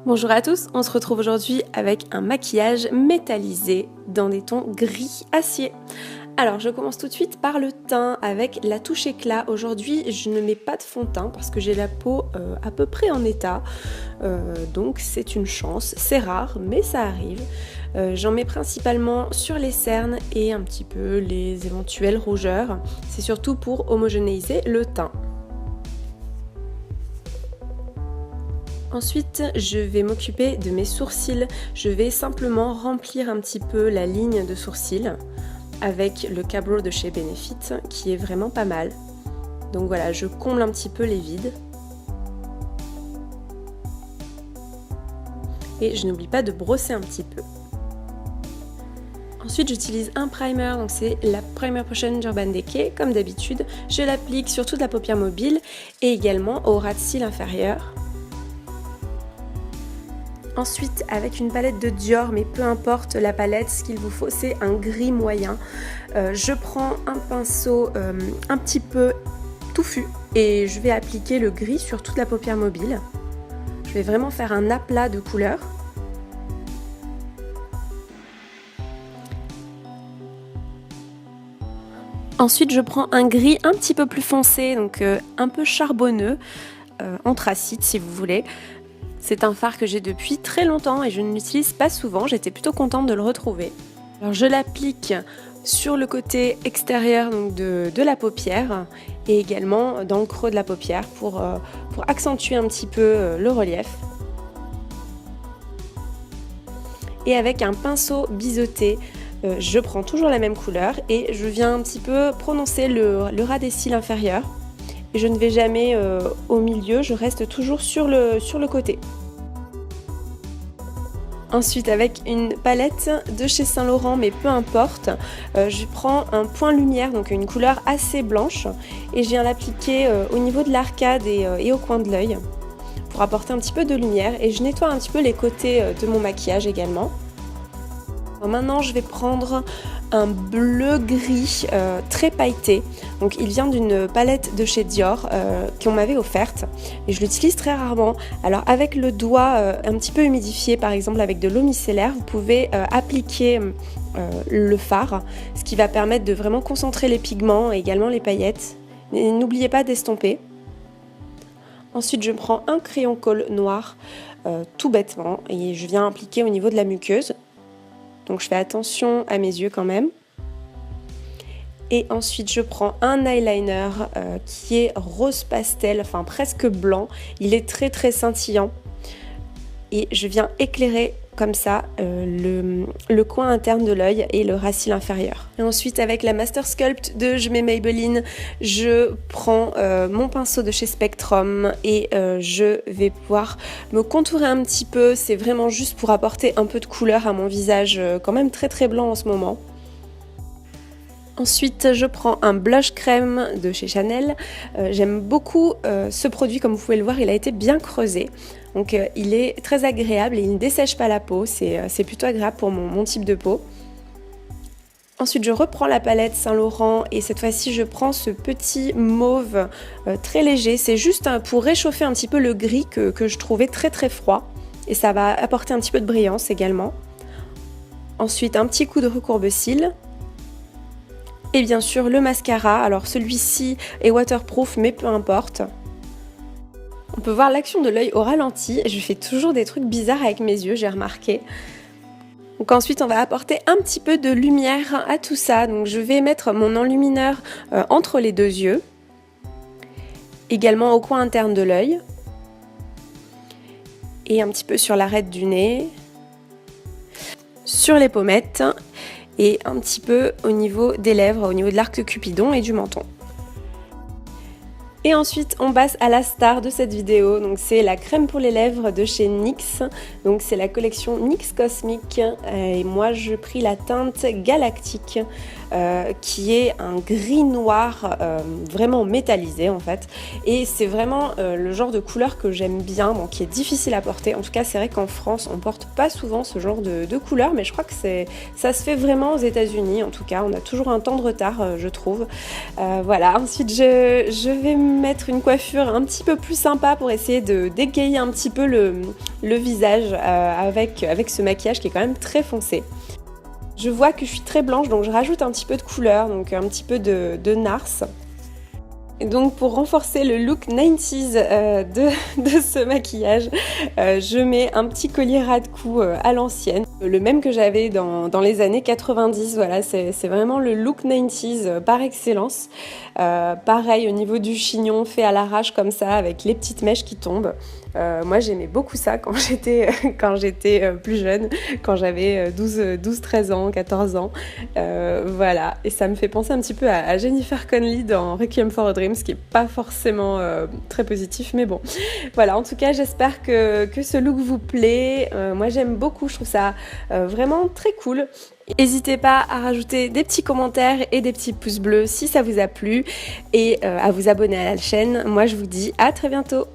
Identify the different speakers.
Speaker 1: Bonjour à tous, on se retrouve aujourd'hui avec un maquillage métallisé dans des tons gris acier. Alors je commence tout de suite par le teint avec la touche éclat. Aujourd'hui je ne mets pas de fond de teint parce que j'ai la peau à peu près en état, donc c'est une chance, c'est rare mais ça arrive. J'en mets principalement sur les cernes et un petit peu les éventuelles rougeurs, c'est surtout pour homogénéiser le teint. Ensuite, je vais m'occuper de mes sourcils. Je vais simplement remplir un petit peu la ligne de sourcils avec le Cabro de chez Benefit qui est vraiment pas mal. Donc voilà, je comble un petit peu les vides. Et je n'oublie pas de brosser un petit peu. Ensuite, j'utilise un primer, donc c'est la Primer Potion d'Urban Decay, comme d'habitude. Je l'applique sur toute la paupière mobile et également au ras de cils inférieur. Ensuite, avec une palette de Dior, mais peu importe la palette, ce qu'il vous faut, c'est un gris moyen. Je prends un pinceau un petit peu touffu et je vais appliquer le gris sur toute la paupière mobile. Je vais vraiment faire un aplat de couleurs. Ensuite, je prends un gris un petit peu plus foncé, donc un peu charbonneux, anthracite si vous voulez. C'est un fard que j'ai depuis très longtemps et je ne l'utilise pas souvent, j'étais plutôt contente de le retrouver. Alors je l'applique sur le côté extérieur donc de la paupière et également dans le creux de la paupière pour accentuer un petit peu le relief. Et avec un pinceau biseauté, je prends toujours la même couleur et je viens un petit peu prononcer le ras des cils inférieurs. Et je ne vais jamais au milieu, je reste toujours sur le côté. Ensuite, avec une palette de chez Saint Laurent, mais peu importe, je prends un point lumière, donc une couleur assez blanche, et je viens l'appliquer au niveau de l'arcade et au coin de l'œil pour apporter un petit peu de lumière. Et je nettoie un petit peu les côtés de mon maquillage également. Alors maintenant, je vais prendre un bleu gris très pailleté. Donc il vient d'une palette de chez Dior qu'on m'avait offerte et je l'utilise très rarement. Alors avec le doigt un petit peu humidifié, par exemple avec de l'eau micellaire, vous pouvez appliquer le fard, ce qui va permettre de vraiment concentrer les pigments et également les paillettes. Et n'oubliez pas d'estomper. Ensuite je prends un crayon colle noir tout bêtement et je viens appliquer au niveau de la muqueuse. Donc je fais attention à mes yeux quand même. Et ensuite je prends un eyeliner qui est rose pastel, enfin presque blanc. Il est très très scintillant. Et je viens éclairer comme ça le coin interne de l'œil et le ras cils inférieur. Et ensuite avec la Master Sculpt de Je mets Maybelline, je prends mon pinceau de chez Spectrum et je vais pouvoir me contourer un petit peu. C'est vraiment juste pour apporter un peu de couleur à mon visage quand même très très blanc en ce moment. Ensuite, je prends un blush crème de chez Chanel. J'aime beaucoup ce produit, comme vous pouvez le voir, il a été bien creusé. Donc il est très agréable et il ne dessèche pas la peau, c'est plutôt agréable pour mon type de peau. Ensuite, je reprends la palette Saint Laurent et cette fois-ci, je prends ce petit mauve très léger. C'est juste pour réchauffer un petit peu le gris que je trouvais très très froid. Et ça va apporter un petit peu de brillance également. Ensuite, un petit coup de recourbe-cils. Et bien sûr le mascara, alors celui-ci est waterproof mais peu importe. On peut voir l'action de l'œil au ralenti, je fais toujours des trucs bizarres avec mes yeux, j'ai remarqué. Donc ensuite on va apporter un petit peu de lumière à tout ça, donc je vais mettre mon enlumineur entre les deux yeux, également au coin interne de l'œil, et un petit peu sur l'arête du nez, sur les pommettes, et un petit peu au niveau des lèvres, au niveau de l'arc de Cupidon et du menton. Et ensuite on passe à la star de cette vidéo, donc c'est la crème pour les lèvres de chez NYX, donc c'est la collection NYX Cosmic et moi je pris la teinte Galactique. qui est un gris noir vraiment métallisé en fait. Et c'est vraiment le genre de couleur que j'aime bien, bon, qui est difficile à porter. En tout cas, c'est vrai qu'en France, on porte pas souvent ce genre de couleur, mais je crois que ça se fait vraiment aux États-Unis. En tout cas, on a toujours un temps de retard, je trouve. Voilà. Ensuite, je vais mettre une coiffure un petit peu plus sympa pour essayer de d'égayer un petit peu le visage avec ce maquillage qui est quand même très foncé. Je vois que je suis très blanche, donc je rajoute un petit peu de couleur, donc un petit peu de NARS. Et donc pour renforcer le look 90s de ce maquillage, je mets un petit collier ras de cou à l'ancienne, le même que j'avais dans les années 90. Voilà, c'est vraiment le look 90s par excellence. Pareil au niveau du chignon fait à l'arrache comme ça avec les petites mèches qui tombent. Moi j'aimais beaucoup ça quand j'étais plus jeune, quand j'avais 12-13 ans, 14 ans. Voilà, et ça me fait penser un petit peu à Jennifer Connelly dans Requiem for a Dream, ce qui n'est pas forcément très positif, mais bon. Voilà, en tout cas j'espère que ce look vous plaît. Moi j'aime beaucoup, je trouve ça vraiment très cool. N'hésitez pas à rajouter des petits commentaires et des petits pouces bleus si ça vous a plu et à vous abonner à la chaîne. Moi je vous dis à très bientôt.